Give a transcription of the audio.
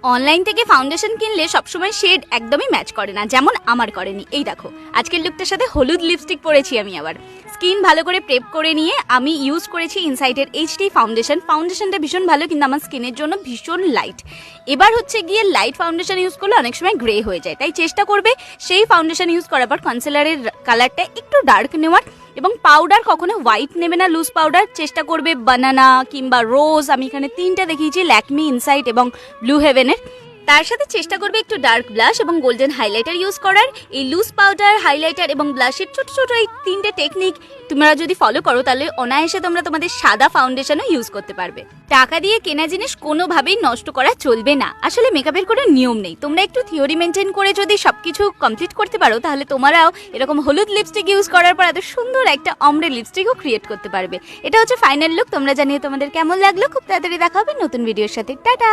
Online থেকে foundation কিনলে সবসময় শেড একদমই ম্যাচ করে না, যেমন আমার করেনি। এই দেখো আজকের লুকটার সাথে হলুদ লিপস্টিক পরেছি আমি। আবার স্কিন ভালো করে প্রেপ করে নিয়ে আমি ইউজ করেছি ইনসাইটের এইচডি ফাউন্ডেশনটা ভীষণ ভালো, কিন্তু আমার স্কিনের জন্য ভীষণ লাইট। এবার হচ্ছে গিয়ে লাইট ফাউন্ডেশন ইউজ করলে অনেক সময় গ্রে হয়ে যায়, তাই চেষ্টা করবে সেই ফাউন্ডেশন ইউজ করার পর কনসিলারের কালারটা একটু ডার্ক নেওয়ার। এবং পাউডার কখনো হোয়াইট নেবে না, লুজ পাউডার চেষ্টা করবে বানানা কিংবা রোজ। আমি এখানে 3টা দেখিয়েছি, ল্যাকমি, ইনসাইট এবং ব্লু হেভেনের। তার সাথে চেষ্টা করবে একটু ডার্ক ব্লাশ এবং গোল্ডেন হাইলাইটার ইউজ করার। এই লুজ পাউডার, হাইলাইটার এবং ব্লাশের ছোট ছোট এই 3টে টেকনিক তোমরা যদি ফলো করো তাহলে অনায়াসে তোমরা তোমাদের সাদা ফাউন্ডেশনও ইউজ করতে পারবে। টাকা দিয়ে কেনা জিনিস কোনোভাবেই নষ্ট করা চলবে না। আসলে মেকআপের কোনো নিয়ম নেই, তোমরা একটু থিওরি মেনটেন করে যদি সবকিছু কমপ্লিট করতে পারো তাহলে তোমরাও এরকম হলুদ লিপস্টিক ইউজ করার পর এত সুন্দর একটা অমরে লিপস্টিকও ক্রিয়েট করতে পারবে। এটা হচ্ছে ফাইনাল লুক। তোমরা জানিয়ে তোমাদের কেমন লাগলো। খুব তাড়াতাড়ি দেখা হবে নতুন ভিডিওর সাথে। টাটা।